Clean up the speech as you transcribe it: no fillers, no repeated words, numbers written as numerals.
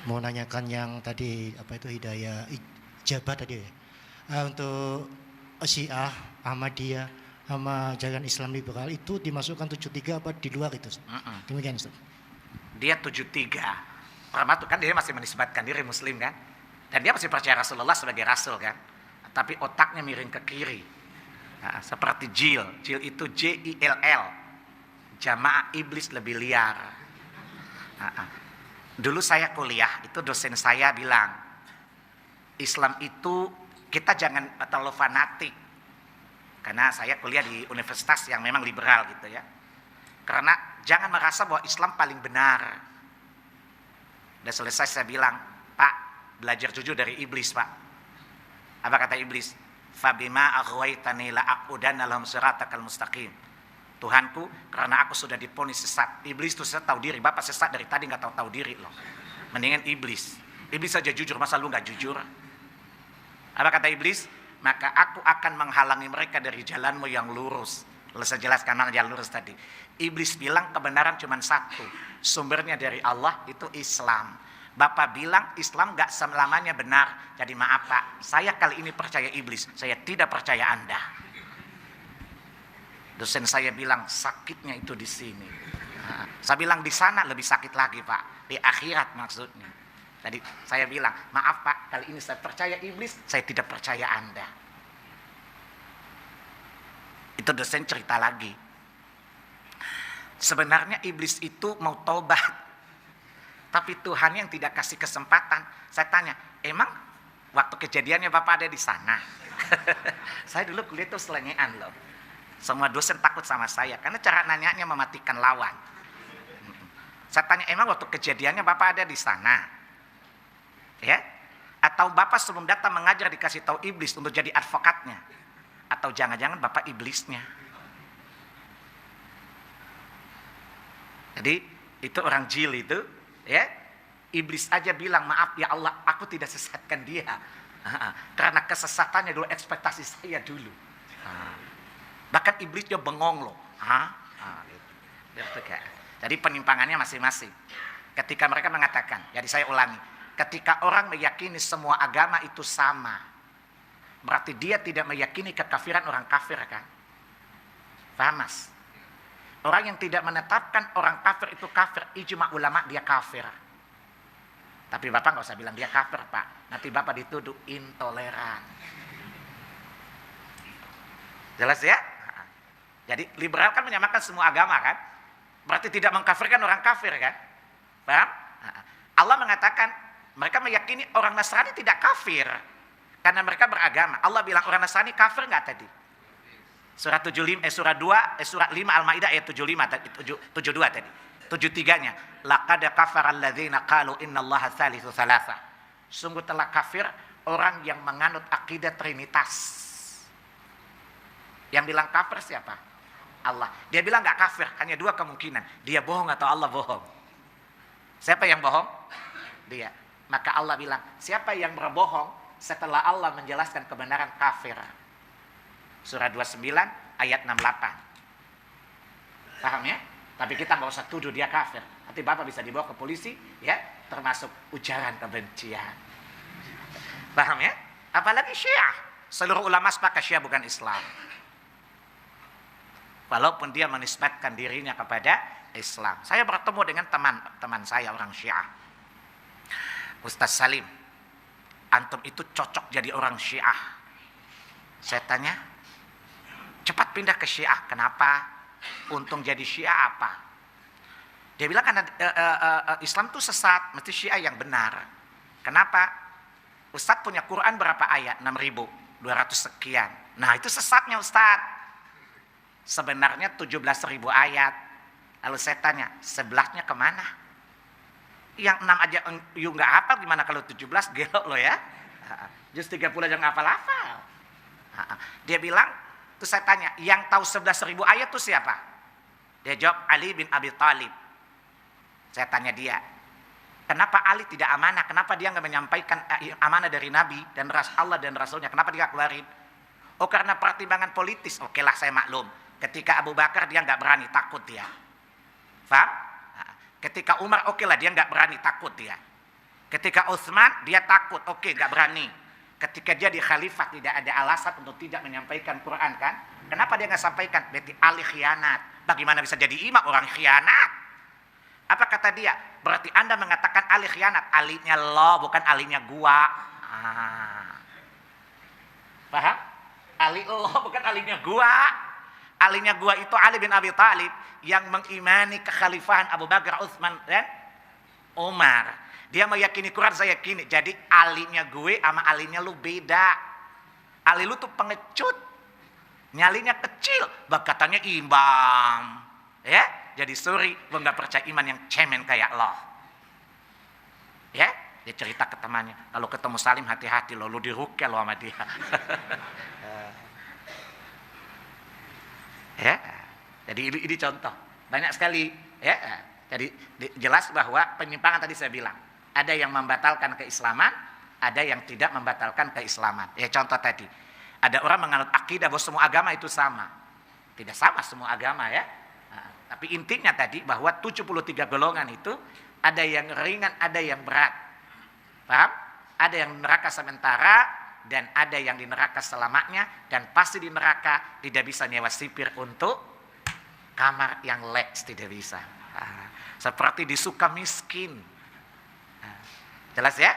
mau nanyakan yang tadi apa itu hidayah ijabah tadi ya. Untuk Syiah, Ahmadiyah, sama jalan Islam liberal itu dimasukkan 73 apa di luar itu? Demikian Ustaz. Dia 73. Pertama tuh kan dia masih menisbatkan diri muslim kan. Dan dia masih percaya Rasulullah sebagai rasul kan. Tapi otaknya miring ke kiri. Nah, seperti Jil. Jil itu Jill. Jamaah iblis lebih liar. Dulu saya kuliah, itu dosen saya bilang, Islam itu kita jangan terlalu fanatik. Karena saya kuliah di universitas yang memang liberal gitu ya. Karena jangan merasa bahwa Islam paling benar. Dan selesai saya bilang, Pak, belajar jujur dari iblis, Pak. Apa kata iblis? Fabima aghwaytani la aqudanna lahum siratakal mustaqim. Tuhanku, karena aku sudah diponis sesat. Iblis itu sesat tahu diri. Bapak sesat dari tadi nggak tahu diri loh. Mendingan iblis. Iblis saja jujur, masa lu nggak jujur? Apa kata iblis? Maka aku akan menghalangi mereka dari jalanmu yang lurus. Lalu saya jelaskan mana jalan lurus tadi. Iblis bilang kebenaran cuma satu. Sumbernya dari Allah, itu Islam. Bapak bilang Islam gak selamanya benar. Jadi maaf Pak, saya kali ini percaya iblis. Saya tidak percaya Anda. Dosen saya bilang sakitnya itu di sini. Nah, saya bilang di sana lebih sakit lagi Pak. Di akhirat maksudnya. Jadi saya bilang, maaf Pak, kali ini saya percaya iblis, saya tidak percaya Anda. Itu dosen cerita lagi. Sebenarnya iblis itu mau tobat. Tapi Tuhan yang tidak kasih kesempatan. Saya tanya, emang waktu kejadiannya Bapak ada di sana? Saya dulu kuliah itu selengean loh. Semua dosen takut sama saya, karena cara nanyanya mematikan lawan. Saya tanya, emang waktu kejadiannya Bapak ada di sana? Ya, atau Bapak sebelum datang mengajar dikasih tahu iblis untuk jadi advokatnya, atau jangan-jangan Bapak iblisnya? Jadi itu orang jil itu, ya, iblis aja bilang maaf ya Allah, aku tidak sesatkan dia, karena kesesatannya dulu ekspektasi saya dulu. Bahkan iblisnya bengong loh, gitu. Jadi penyimpangannya masing-masing. Ketika mereka mengatakan, jadi saya ulangi. Ketika orang meyakini semua agama itu sama, berarti dia tidak meyakini kekafiran orang kafir kan? Paham Mas? Orang yang tidak menetapkan orang kafir itu kafir, ijma ulama dia kafir. Tapi Bapak nggak usah bilang dia kafir Pak, nanti Bapak dituduh intoleran. Jelas ya? Jadi liberal kan menyamakan semua agama kan? Berarti tidak mengkafirkan orang kafir kan? Paham? Allah mengatakan mereka meyakini orang Nasrani tidak kafir karena mereka beragama. Allah bilang orang Nasrani kafir nggak tadi? Surat 75 surat 5 Al-Maidah ayat 72 tadi. 73-nya laqad kafara alladzina qalu innallaha tsalitsu tsalatsa. Sungguh telah kafir orang yang menganut akidah trinitas. Yang bilang kafir siapa? Allah. Dia bilang nggak kafir, hanya dua kemungkinan. Dia bohong atau Allah bohong. Siapa yang bohong? Dia. Maka Allah bilang, siapa yang berbohong setelah Allah menjelaskan kebenaran kafir? Surah 29 ayat 68. Paham ya? Tapi kita nggak usah tuduh dia kafir. Nanti Bapak bisa dibawa ke polisi, ya, termasuk ujaran kebencian. Paham ya? Apalagi Syiah. Seluruh ulama sepakat Syiah bukan Islam. Walaupun dia menisbatkan dirinya kepada Islam. Saya bertemu dengan teman saya orang Syiah. Ustaz Salim, antum itu cocok jadi orang Syiah. Saya tanya, cepat pindah ke Syiah. Kenapa? Untung jadi Syiah apa? Dia bilang karena Islam itu sesat, mesti Syiah yang benar. Kenapa? Ustaz punya Quran berapa ayat? 6.200 sekian. Nah itu sesatnya Ustaz. Sebenarnya 17.000 ayat. Lalu saya tanya, sebelahnya kemana? Yang 6 aja you nggak hafal, gimana kalau 17? Gelo lo ya. Just 30 aja nggak hafal. Dia bilang, terus saya tanya, yang tahu 11.000 ayat itu siapa? Dia jawab Ali bin Abi Thalib. Saya tanya dia, kenapa Ali tidak amanah? Kenapa dia nggak menyampaikan amanah dari Nabi dan Allah dan Rasulnya? Kenapa dia keluarin? Oh karena pertimbangan politis. Oke lah saya maklum. Ketika Abu Bakar dia nggak berani, takut dia. Paham? Ketika Umar oke lah dia nggak berani, takut dia. Ketika Utsman dia takut, oke, nggak berani. Ketika jadi khalifah tidak ada alasan untuk tidak menyampaikan Quran kan? Kenapa dia nggak sampaikan? Berarti Ali khianat. Bagaimana bisa jadi imam orang khianat? Apa kata dia? Berarti Anda mengatakan Ali khianat. Alinya lo, bukan alinya gua. Paham? Ali lo, bukan alinya gua. Alinya gua itu Ali bin Abi Thalib yang mengimani kekhalifahan Abu Bakar, Utsman dan Umar. Dia meyakini Quran, saya yakini. Jadi alinya gue sama alinya lu beda. Ali lu tuh pengecut. Nyalinya kecil. Katanya imam. Ya, jadi sorry, gue gak percaya iman yang cemen kayak lo. Ya, dia cerita ke temannya. Kalau ketemu Salim hati-hati lo, lu dirukel lo sama dia. Ya, jadi ini contoh. Banyak sekali. Ya, jadi jelas bahwa penyimpangan tadi saya bilang. Ada yang membatalkan keislaman, ada yang tidak membatalkan keislaman. Ya contoh tadi, ada orang menganut akidah bahwa semua agama itu sama. Tidak sama semua agama ya. Tapi intinya tadi bahwa 73 golongan itu ada yang ringan, ada yang berat. Paham? Ada yang neraka sementara dan ada yang di neraka selamanya, dan pasti di neraka tidak bisa nyewa sipir untuk kamar yang leks, tidak bisa. Seperti di Sukamiskin. Jelas ya?